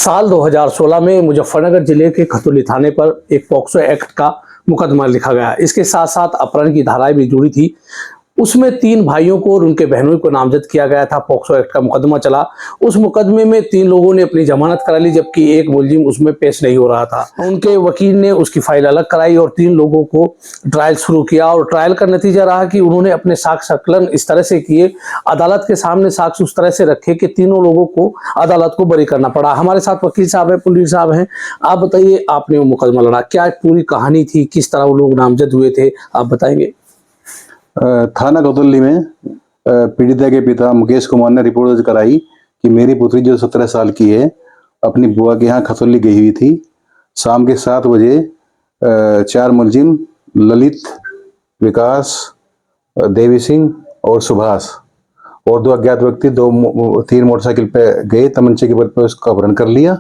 साल 2016 में मुजफ्फरनगर जिले के खतौली थाने पर एक पॉक्सो एक्ट का मुकदमा लिखा गया। इसके साथ साथ अपहरण की धाराएं भी जुड़ी थी। उसमें 3 भाइयों को और उनके बहनों को नामजद किया गया था। पॉक्सो एक्ट का मुकदमा चला। उस मुकदमे में 3 लोगों ने अपनी जमानत करा ली, जबकि एक मुलजिम उसमें पेश नहीं हो रहा था। उनके वकील ने उसकी फाइल अलग कराई और 3 लोगों को ट्रायल शुरू किया। और ट्रायल का नतीजा रहा कि उन्होंने अपने साक्ष्य संकलन इस तरह से किए, अदालत के सामने साक्ष्य उस तरह से रखे कि तीनों लोगों को अदालत को बरी करना पड़ा। हमारे साथ वकील साहब हैं, पुलिस साहब हैं। आप बताइए, आपने वो मुकदमा लड़ा, क्या पूरी कहानी थी, किस तरह वो लोग नामजद हुए थे, आप बताएंगे? थाना खतौली में पीड़िता के पिता मुकेश कुमार ने रिपोर्ट दर्ज कराई कि मेरी पुत्री जो 17 साल की है अपनी बुआ के यहाँ खतौली गई हुई थी। शाम के 7 बजे 4 मुलजिम ललित, विकास, देवी सिंह और सुभाष और 2 अज्ञात व्यक्ति 3 मोटरसाइकिल पे गए, तमंचे के बल पे उसका अपहरण कर लिया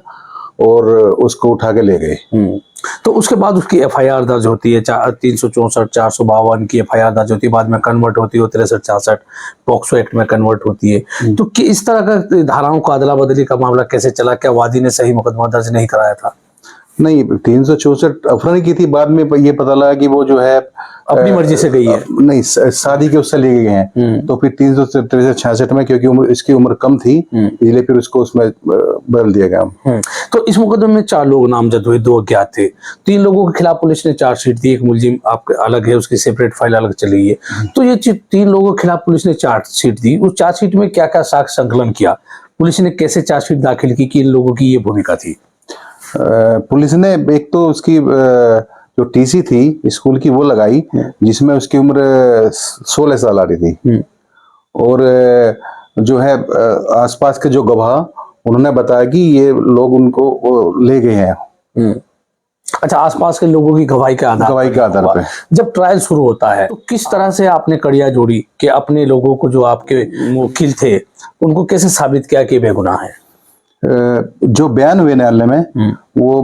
और उसको उठा के ले गए। तो उसके बाद उसकी एफआईआर दर्ज होती है, 364, 452 की एफआईआर दर्ज होती है, बाद में कन्वर्ट होती है 63-66 पॉक्सो एक्ट में कन्वर्ट होती है। तो इस तरह का धाराओं का अदला बदली का मामला कैसे चला? क्या वादी ने सही मुकदमा दर्ज नहीं कराया था? नहीं, 364 अपहरण की थी। बाद में ये पता लगा कि वो जो है अपनी मर्जी से गई है, नहीं शादी के उससे ले गए हैं। तो फिर 363-66 में, क्योंकि इसकी उम्र कम थी, इसलिए फिर उसको उसमें बदल दिया गया। तो इस मुकदमे में 4 लोग नामजद हुए, 2 अज्ञात थे। 3 लोगों के खिलाफ पुलिस ने चार्जशीट दी। एक मुलजिम आपके अलग है, उसकी सेपरेट फाइल अलग चली है। तो ये 3 लोगों के खिलाफ पुलिस ने चार्जशीट दी। उस चार्जशीट में क्या क्या साक्ष्य संकलन किया, पुलिस ने कैसे चार्जशीट दाखिल की कि इन लोगों की ये भूमिका थी? पुलिस ने एक तो उसकी जो टीसी थी स्कूल की वो लगाई, जिसमें उसकी उम्र 16 साल आ रही थी। और जो है आसपास के जो गवाह उन्होंने बताया कि ये लोग उनको ले गए हैं। अच्छा, आसपास के लोगों की गवाही के आधार पे जब ट्रायल शुरू होता है तो किस तरह से आपने कड़ियां जोड़ी कि अपने लोगों को, जो आपके वकील थे, उनको कैसे साबित किया कि बेगुनाह है? जो बयान हुए न्यायालय में, वो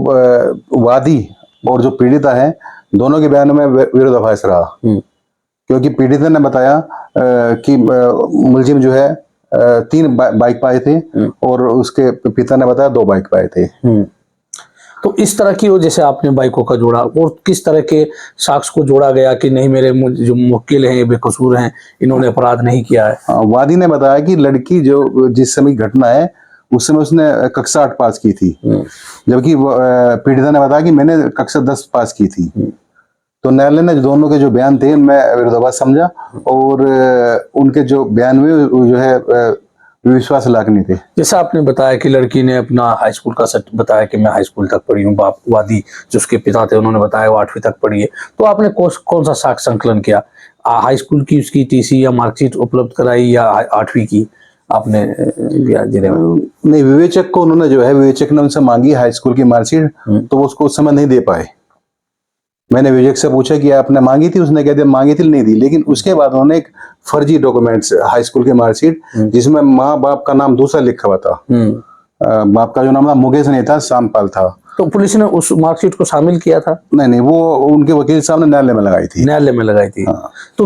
वादी और जो पीड़िता है दोनों के बयान में विरोधाभास रहा। क्योंकि पीड़िता ने बताया कि मुलजिम जो है 3 बाइक पाए थे और उसके पिता ने बताया 2 बाइक पाए थे। तो इस तरह की, जैसे आपने बाइकों का जोड़ा, और किस तरह के साक्ष्य को जोड़ा गया कि नहीं, मेरे जो मुवक्किल हैं ये बेकसूर हैं, इन्होंने अपराध नहीं किया है? वादी ने बताया कि लड़की जो जिस समय घटना है उस समय उसने कक्षा 8 पास की थी, जबकि पीड़िता ने बताया कि मैंने कक्षा 10 पास की थी। तो न्यायालय ने दोनों के जो बयान थे उनमें विरोधाभास समझा और उनके जो बयान हुए वो जो है विश्वास लायक नहीं थे। जैसे आपने बताया कि लड़की ने अपना हाई स्कूल का सच बताया कि मैं हाई स्कूल तक पढ़ी हूँ, वादी जो उसके पिता थे उन्होंने बताया वो 8वीं तक पढ़ी है। तो आपने कौन सा साक्ष्य संकलन किया? हाई स्कूल की उसकी टीसी या मार्कशीट उपलब्ध कराई या 8वीं की आपने जिले में? नहीं, विवेचक को उन्होंने जो है, विवेचक ने उनसे मांगी हाई स्कूल की मार्कशीट, तो वो उसको उस समय नहीं दे पाए। मैंने विवेचक से पूछा कि आपने मांगी थी? उसने कह दिया मांगी थी, नहीं दी। लेकिन उसके बाद उन्होंने एक फर्जी डॉक्यूमेंट्स हाई स्कूल की मार्कशीट, जिसमें माँ बाप का नाम दूसरा लिखा हुआ था। बाप का जो नाम था मुकेश नहीं था, श्यामपाल था। तो पुलिस ने उस मार्कशीट को शामिल किया था? नहीं, वो उनके वकील साहब ने न्यायालय में लगाई थी। न्यायालय में लगाई थी। हाँ। तो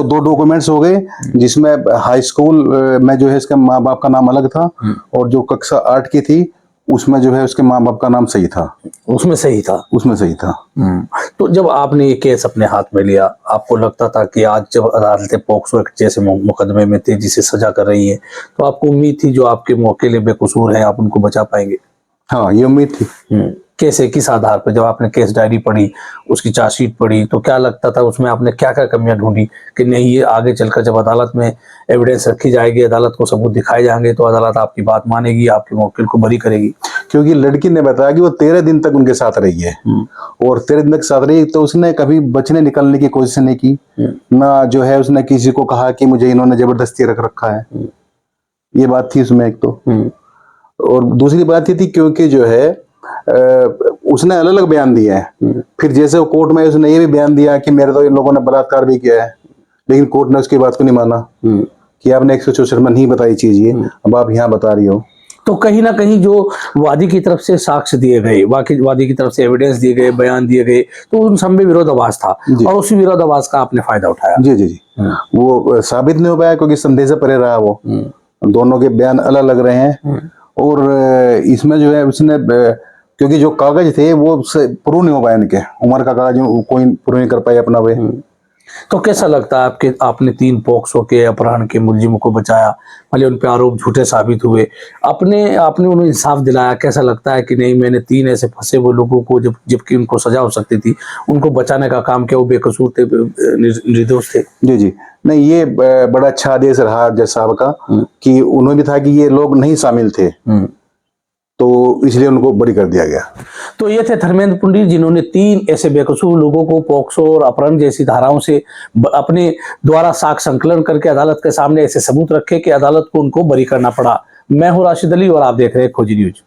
2 डॉक्यूमेंट्स हो गए, जिसमें हाई स्कूल में जो है इसके माँ बाप का नाम अलग था और जो कक्षा 8 की थी उसमें जो है उसके माँ बाप का नाम सही था। उसमें सही था। तो जब आपने ये केस अपने हाथ में लिया, आपको लगता था कि आज जब अदालतें पॉक्सो एक्ट जैसे मुकदमे में तेजी से सजा कर रही है, तो आपको उम्मीद थी जो आपके मौके बेकसूर हैं आप उनको बचा पाएंगे? हाँ, ये उम्मीद थी। कैसे, किस आधार पर? जब आपने केस डायरी पढ़ी, उसकी चार्जशीट पढ़ी, तो क्या लगता था उसमें आपने क्या क्या कमियां ढूंढी कि नहीं, ये आगे चलकर जब अदालत में एविडेंस रखी जाएगी, अदालत को सबूत दिखाए जाएंगे, तो अदालत आपकी बात मानेगी, आपके मुवक्किल को बरी करेगी? क्योंकि लड़की ने बताया कि वो 13 दिन तक उनके साथ रही है और 13 दिन तक साथ रही, तो उसने कभी बचने निकलने की कोशिश नहीं की, ना जो है उसने किसी को कहा कि मुझे इन्होंने जबरदस्ती रख रखा है। ये बात थी उसमें एक तो। और दूसरी बात ये थी क्योंकि जो है उसने अलग अलग बयान दिए हैं। फिर जैसे वो कोर्ट में उसने ये भी बयान दिया कि मेरे तो इन लोगों ने बलात्कार भी किया है, लेकिन कोर्ट ने उसकी बात को नहीं माना कि आपने 164 में नहीं बताई चीज ये, अब आप यहाँ बता रही हो। तो कहीं ना कहीं जो वादी की तरफ से साक्ष्य दिए गए, वादी की तरफ से एविडेंस दिए गए, बयान दिए गए, तो उन सब में विरोधाभास था और उसी विरोधाभास का आपने फायदा उठाया। जी। वो साबित नहीं हो पाया क्योंकि संदेह से परे रहा। वो दोनों के बयान अलग अलग रहे हैं और इसमें जो है उसने क्योंकि जो कागज थे वो प्रूव नहीं हो पाए, इनके उम्र का कागज कोई प्रूव नहीं कर पाए अपना वे। तो कैसा लगता है आपके, आपने 3 पॉक्सो के अपहरण के मुलजिमों को बचाया, भले उन पे आरोप झूठे साबित हुए, आपने उन्हें इंसाफ दिलाया, कैसा लगता है कि नहीं मैंने 3 ऐसे फंसे हुए लोगों को, जबकि उनको सजा हो सकती थी, उनको बचाने का काम किया, वो बेकसूर थे, निर्दोष थे। जी जी, नहीं ये बड़ा अच्छा आदेश रहा जज साहब का कि उन्होंने भी था कि ये लोग नहीं शामिल थे, तो इसलिए उनको बरी कर दिया गया। तो ये थे धर्मेंद्र पुंडीर, जिन्होंने 3 ऐसे बेकसूर लोगों को पॉक्सो और अपहरण जैसी धाराओं से अपने द्वारा साक्ष्य संकलन करके अदालत के सामने ऐसे सबूत रखे कि अदालत को उनको बरी करना पड़ा। मैं हूं राशिद अली और आप देख रहे हैं खोजी न्यूज।